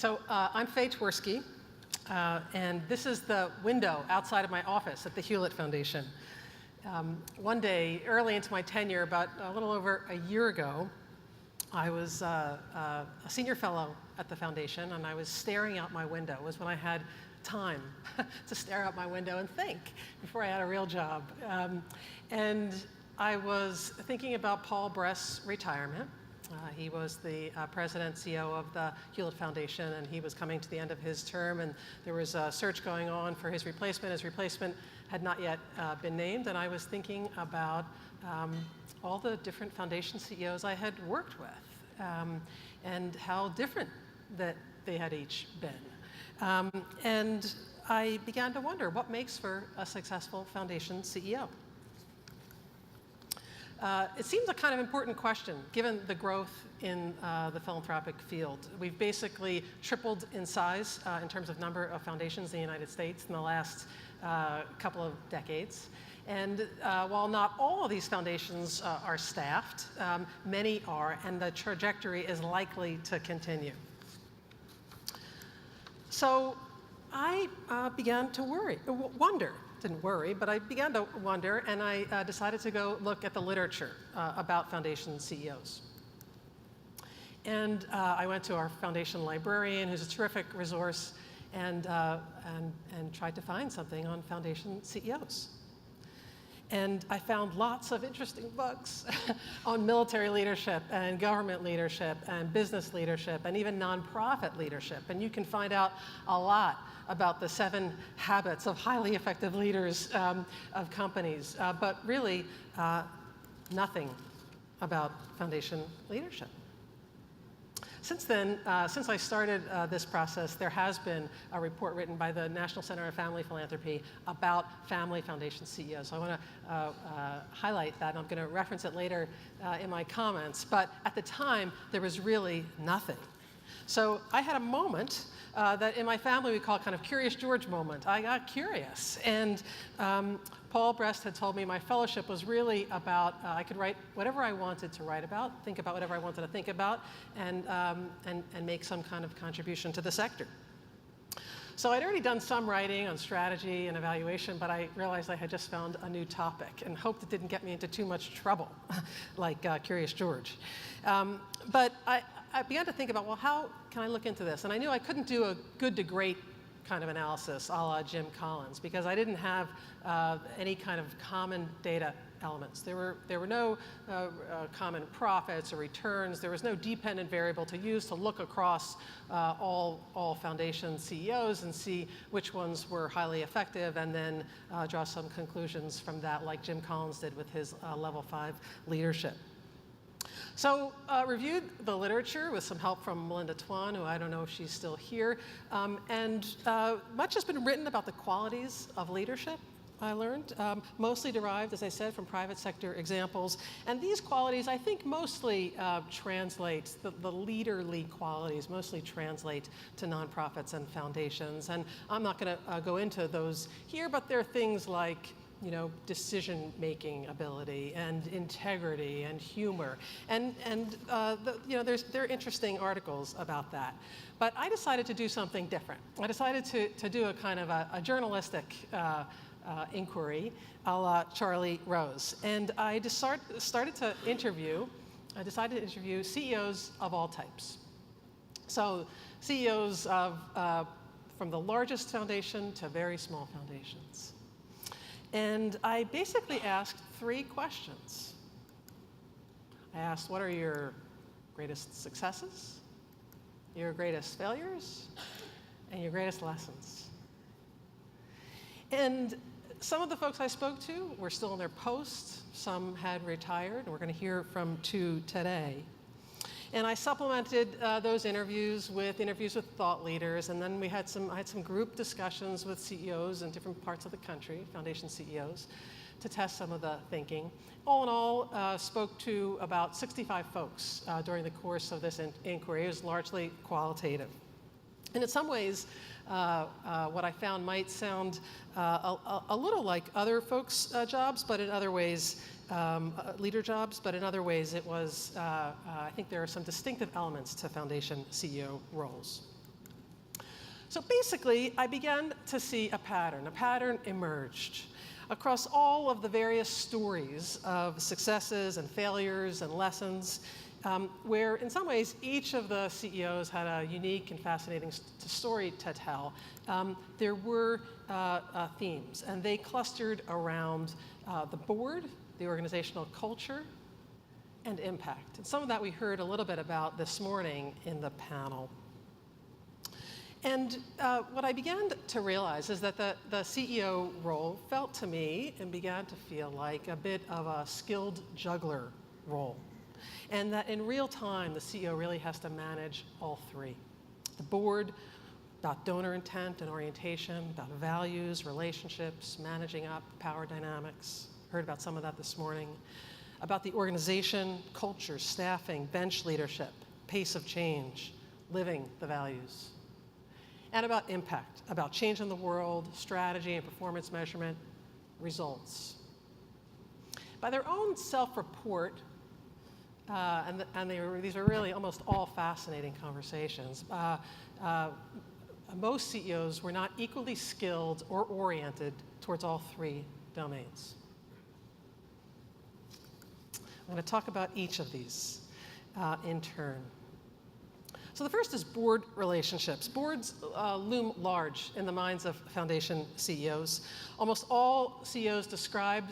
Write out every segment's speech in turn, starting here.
I'm Fay Twersky, and this is the window outside of my office at the Hewlett Foundation. One day, early into my tenure, about a little over a year ago, I was a senior fellow at the foundation, and I was staring out my window. It was when I had time to stare out my window and think before I had a real job. And I was thinking about Paul Brest's retirement. He was the president, CEO of the Hewlett Foundation, and he was coming to the end of his term, and there was a search going on for his replacement. His replacement had not yet been named, and I was thinking about all the different foundation CEOs I had worked with and how different that they had each been. And I began to wonder what makes for a successful foundation CEO. It seems a kind of important question, given the growth in the philanthropic field. We've basically tripled in size in terms of number of foundations in the United States in the last couple of decades. And while not all of these foundations are staffed, many are, and the trajectory is likely to continue. So I began to wonder. Didn't worry, but I began to wonder, and I decided to go look at the literature about foundation CEOs. And I went to our foundation librarian, who's a terrific resource, and tried to find something on foundation CEOs. And I found lots of interesting books on military leadership and government leadership and business leadership and even nonprofit leadership. And you can find out a lot about the 7 habits of highly effective leaders of companies, but really nothing about foundation leadership. Since then, since I started this process, there has been a report written by the National Center of Family Philanthropy about family foundation CEOs. So I want to highlight that, and I'm going to reference it later in my comments. But at the time, there was really nothing. So I had a moment that in my family we call kind of Curious George moment. I got curious, and Paul Brest had told me my fellowship was really about I could write whatever I wanted to write about, think about whatever I wanted to think about, and make some kind of contribution to the sector. So I'd already done some writing on strategy and evaluation, but I realized I had just found a new topic and hoped it didn't get me into too much trouble, like Curious George. But I began to think about, well, how can I look into this? And I knew I couldn't do a good to great kind of analysis a la Jim Collins, because I didn't have any kind of common data elements. There were no common profits or returns. There was no dependent variable to use to look across all foundation CEOs and see which ones were highly effective, and then draw some conclusions from that, like Jim Collins did with his level 5 leadership. So reviewed the literature with some help from Melinda Twan, who I don't know if she's still here, and much has been written about the qualities of leadership, I learned, mostly derived, as I said, from private sector examples. And these qualities, I think, mostly translate, the leaderly qualities mostly translate to nonprofits and foundations. And I'm not going to go into those here, but there are things like decision-making ability and integrity and humor, and there are interesting articles about that. But I decided to do something different. I decided to do a kind of a journalistic inquiry a la Charlie Rose, and I decided to interview CEOs of all types. So CEOs of from the largest foundation to very small foundations. And I basically asked 3 questions. I asked, what are your greatest successes, your greatest failures, and your greatest lessons? And some of the folks I spoke to were still in their posts. Some had retired, and we're going to hear from 2 today. And I supplemented those interviews with thought leaders, and then I had some group discussions with CEOs in different parts of the country, foundation CEOs, to test some of the thinking. All in all, spoke to about 65 folks during the course of this inquiry. It was largely qualitative. And in some ways, what I found might sound a little like other folks' jobs, but in other ways, leader jobs, but in other ways it was, I think there are some distinctive elements to foundation CEO roles. So basically, I began to see a pattern. A pattern emerged across all of the various stories of successes and failures and lessons, where in some ways each of the CEOs had a unique and fascinating story to tell. There were themes, and they clustered around the board, the organizational culture, and impact. And some of that we heard a little bit about this morning in the panel. And what I began to realize is that the CEO role felt to me and began to feel like a bit of a skilled juggler role. And that in real time, the CEO really has to manage all three. The board, about donor intent and orientation, about values, relationships, managing up, power dynamics. Heard about some of that this morning. About the organization, culture, staffing, bench leadership, pace of change, living the values. And about impact, about change in the world, strategy and performance measurement, results. By their own self-report, these are really almost all fascinating conversations, most CEOs were not equally skilled or oriented towards all three domains. I'm going to talk about each of these in turn. So the first is board relationships. Boards loom large in the minds of foundation CEOs. Almost all CEOs describe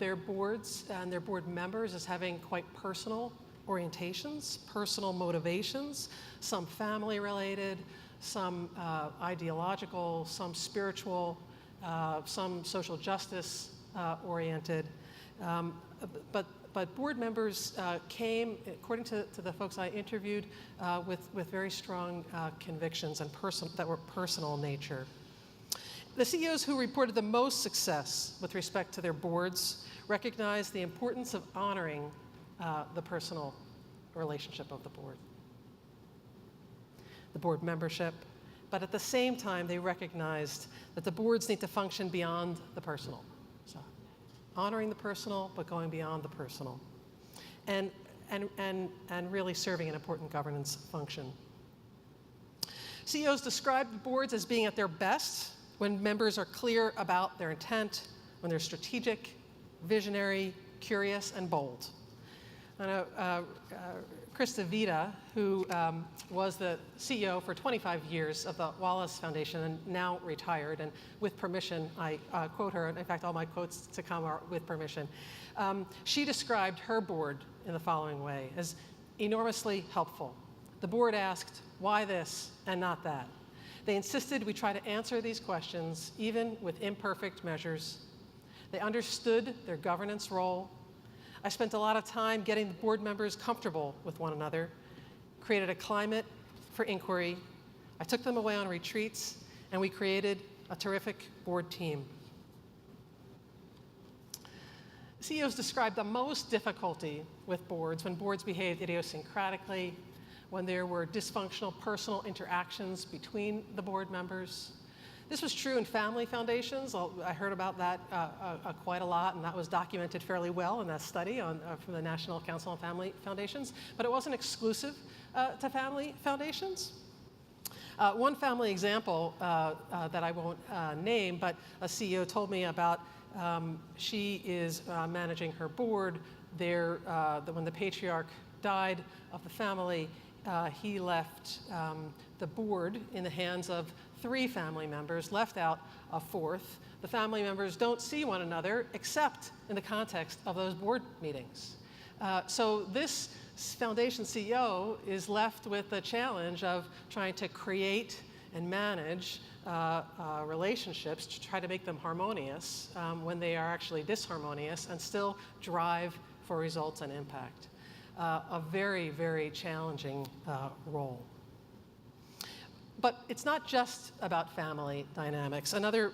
their boards and their board members as having quite personal orientations, personal motivations, some family related, some ideological, some spiritual, some social justice oriented. But board members came, according to the folks I interviewed, with very strong convictions and that were personal in nature. The CEOs who reported the most success with respect to their boards recognized the importance of honoring the personal relationship of the board membership, but at the same time they recognized that the boards need to function beyond the personal. So, honoring the personal, but going beyond the personal, and really serving an important governance function. CEOs describe the boards as being at their best when members are clear about their intent, when they're strategic, visionary, curious, and bold. Chris DeVita, who was the CEO for 25 years of the Wallace Foundation and now retired, and with permission, I quote her, and in fact all my quotes to come are with permission. She described her board in the following way, as enormously helpful. The board asked, why this and not that? They insisted we try to answer these questions even with imperfect measures. They understood their governance role. I spent a lot of time getting the board members comfortable with one another, created a climate for inquiry. I took them away on retreats, and we created a terrific board team. CEOs described the most difficulty with boards when boards behaved idiosyncratically, when there were dysfunctional personal interactions between the board members. This was true in family foundations. I heard about that quite a lot, and that was documented fairly well in that study from the National Council on Family Foundations. But it wasn't exclusive to family foundations. One family example that I won't name, but a CEO told me about, she is managing her board. When the patriarch died of the family, he left the board in the hands of 3 family members, left out a 4th. The family members don't see one another except in the context of those board meetings. So this foundation CEO is left with the challenge of trying to create and manage relationships to try to make them harmonious when they are actually disharmonious, and still drive for results and impact. A very, very challenging role. But it's not just about family dynamics. Another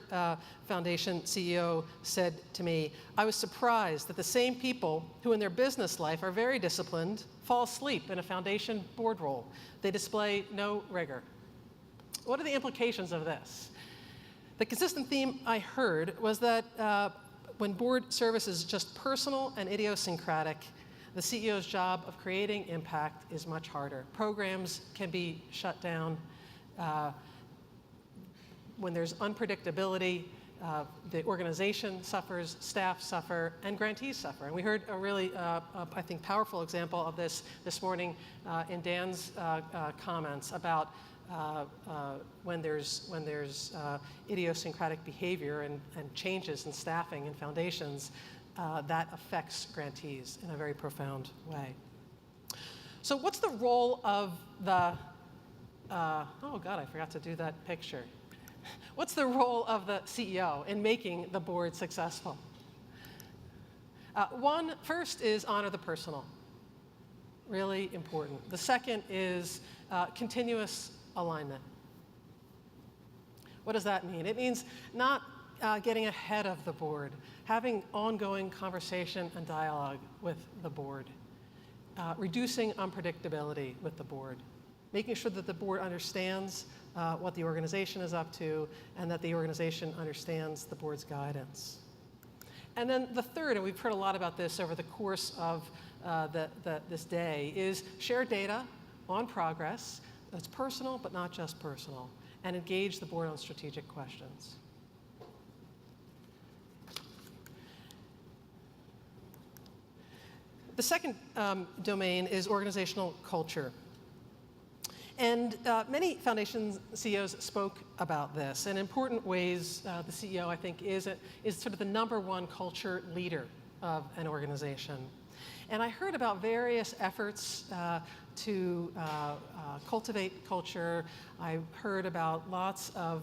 foundation CEO said to me, I was surprised that the same people who in their business life are very disciplined fall asleep in a foundation board role. They display no rigor. What are the implications of this? The consistent theme I heard was that when board service is just personal and idiosyncratic, the CEO's job of creating impact is much harder. Programs can be shut down. when there's unpredictability, the organization suffers, staff suffer, and grantees suffer. And we heard a really, I think, powerful example of this morning in Dan's comments about when there's idiosyncratic behavior and changes in staffing and foundations, that affects grantees in a very profound way. So what's the role of the, oh God, I forgot to do that picture. What's the role of the CEO in making the board successful? First is honor the personal. Really important. The second is continuous alignment. What does that mean? It means not getting ahead of the board, having ongoing conversation and dialogue with the board, reducing unpredictability with the board, making sure that the board understands what the organization is up to and that the organization understands the board's guidance. And then the third, and we've heard a lot about this over the course of this day, is share data on progress that's personal but not just personal, and engage the board on strategic questions. The second domain is organizational culture. And many foundation CEOs spoke about this. In important ways, the CEO, I think, is sort of the #1 culture leader of an organization. And I heard about various efforts to cultivate culture. I heard about lots of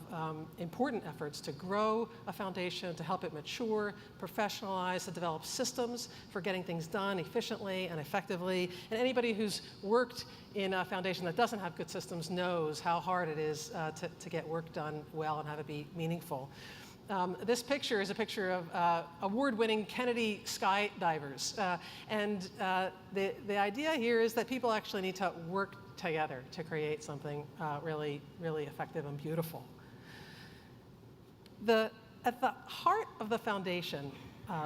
important efforts to grow a foundation, to help it mature, professionalize, to develop systems for getting things done efficiently and effectively. And anybody who's worked in a foundation that doesn't have good systems knows how hard it is to get work done well and have it be meaningful. This picture is a picture of award-winning Kennedy skydivers. The idea here is that people actually need to work together to create something really, really effective and beautiful. At the heart of the foundation,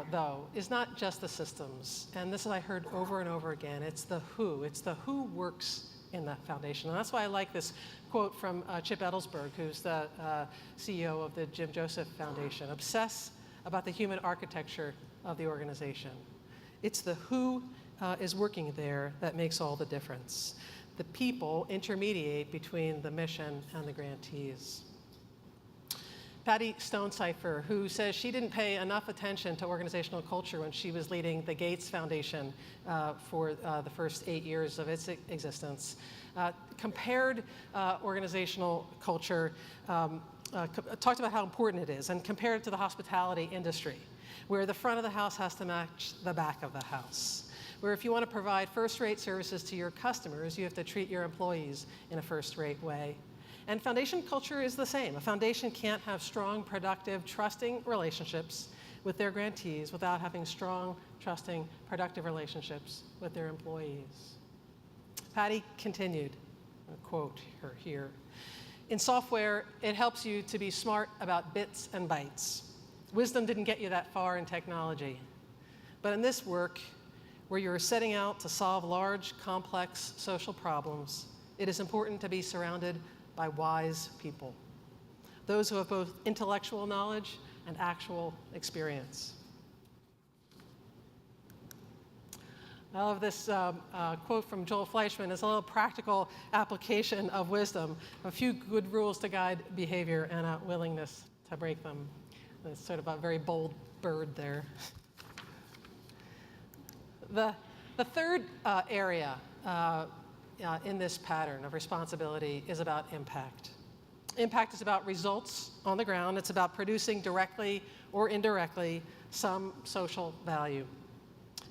though, is not just the systems. And this is I heard over and over again. It's the who. It's the who works in that foundation. And that's why I like this quote from Chip Edelsberg, who's the CEO of the Jim Joseph Foundation. Obsess about the human architecture of the organization. It's the who is working there that makes all the difference. The people intermediate between the mission and the grantees. Patty Stonecipher, who says she didn't pay enough attention to organizational culture when she was leading the Gates Foundation for the first 8 years of its existence, compared organizational culture, talked about how important it is, and compared it to the hospitality industry, where the front of the house has to match the back of the house, where if you want to provide first-rate services to your customers, you have to treat your employees in a first-rate way. And foundation culture is the same. A foundation can't have strong, productive, trusting relationships with their grantees without having strong, trusting, productive relationships with their employees. Patty continued, I'll quote her here, "In software, it helps you to be smart about bits and bytes. Wisdom didn't get you that far in technology. But in this work, where you're setting out to solve large, complex social problems, it is important to be surrounded by wise people, those who have both intellectual knowledge and actual experience." I love this quote from Joel Fleischman. It's a little practical application of wisdom, a few good rules to guide behavior and a willingness to break them. It's sort of a very bold bird there. The third area in this pattern of responsibility is about impact. Impact is about results on the ground. It's about producing directly or indirectly some social value.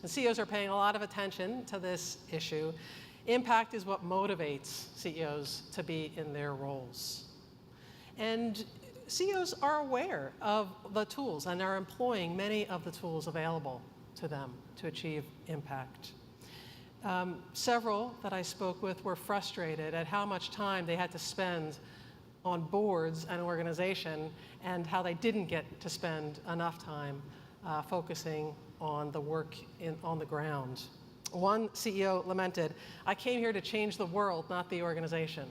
And CEOs are paying a lot of attention to this issue. Impact is what motivates CEOs to be in their roles. And CEOs are aware of the tools and are employing many of the tools available to them to achieve impact. Several that I spoke with were frustrated at how much time they had to spend on boards and organization and how they didn't get to spend enough time focusing on the work on the ground. One CEO lamented, "I came here to change the world, not the organization."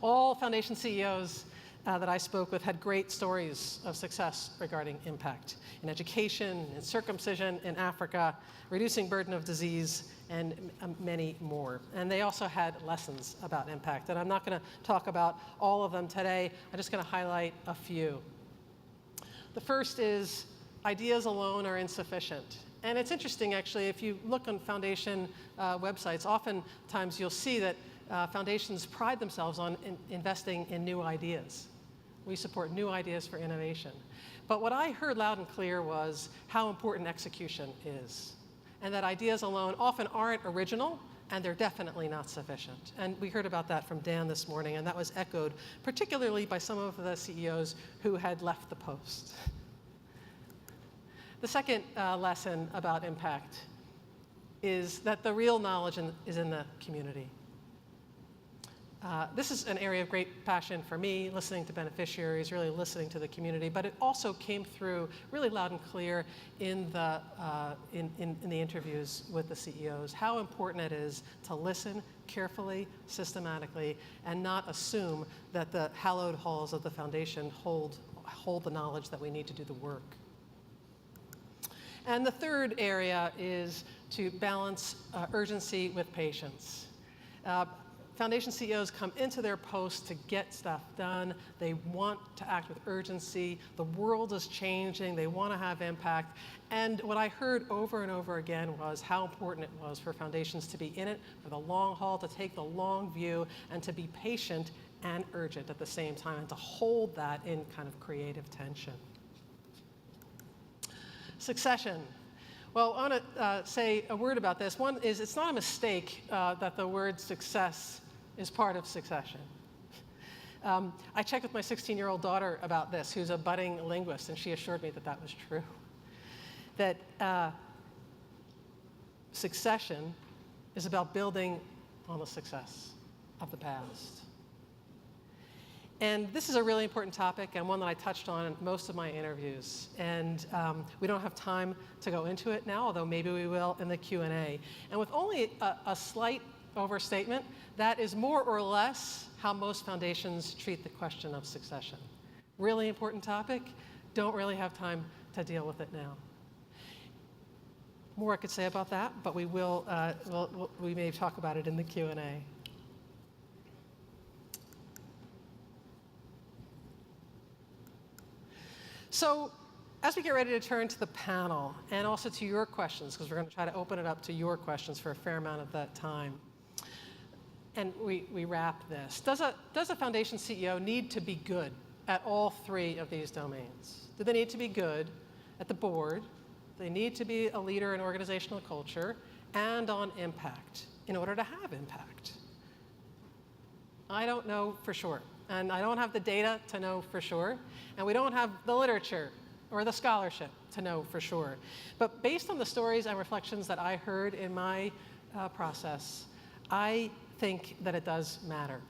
All foundation CEOs that I spoke with had great stories of success regarding impact in education, in circumcision in Africa, reducing burden of disease, and many more. And they also had lessons about impact. And I'm not going to talk about all of them today. I'm just going to highlight a few. The first is ideas alone are insufficient. And it's interesting, actually, if you look on foundation websites, oftentimes you'll see that foundations pride themselves on investing in new ideas. We support new ideas for innovation. But what I heard loud and clear was how important execution is, and that ideas alone often aren't original, and they're definitely not sufficient. And we heard about that from Dan this morning, and that was echoed particularly by some of the CEOs who had left the post. The second lesson about impact is that the real knowledge is in the community. This is an area of great passion for me, listening to beneficiaries, really listening to the community, but it also came through really loud and clear in the interviews with the CEOs, how important it is to listen carefully, systematically, and not assume that the hallowed halls of the foundation hold the knowledge that we need to do the work. And the third area is to balance urgency with patience. Foundation CEOs come into their posts to get stuff done. They want to act with urgency. The world is changing. They want to have impact. And what I heard over and over again was how important it was for foundations to be in it for the long haul, to take the long view, and to be patient and urgent at the same time, and to hold that in kind of creative tension. Succession. Well, I want to say a word about this. One is it's not a mistake that the word success is part of succession. I checked with my 16-year-old daughter about this, who's a budding linguist, and she assured me that that was true. That succession is about building on the success of the past. And this is a really important topic, and one that I touched on in most of my interviews. And we don't have time to go into it now, although maybe we will in the Q&A. And with only a slight overstatement, that is more or less how most foundations treat the question of succession. Really important topic, don't really have time to deal with it now. More I could say about that, but we may talk about it in the Q&A. So as we get ready to turn to the panel and also to your questions, because we're going to try to open it up to your questions for a fair amount of that time, and we wrap this. Does a foundation CEO need to be good at all three of these domains? Do they need to be good at the board? They need to be a leader in organizational culture and on impact in order to have impact? I don't know for sure. And I don't have the data to know for sure. And we don't have the literature or the scholarship to know for sure. But based on the stories and reflections that I heard in my process, I think that it does matter.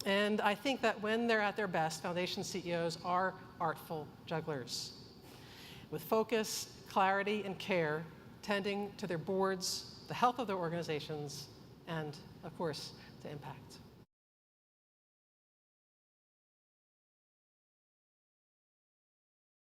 And I think that when they're at their best, foundation CEOs are artful jugglers with focus, clarity, and care, tending to their boards, the health of their organizations, and, of course, to impact.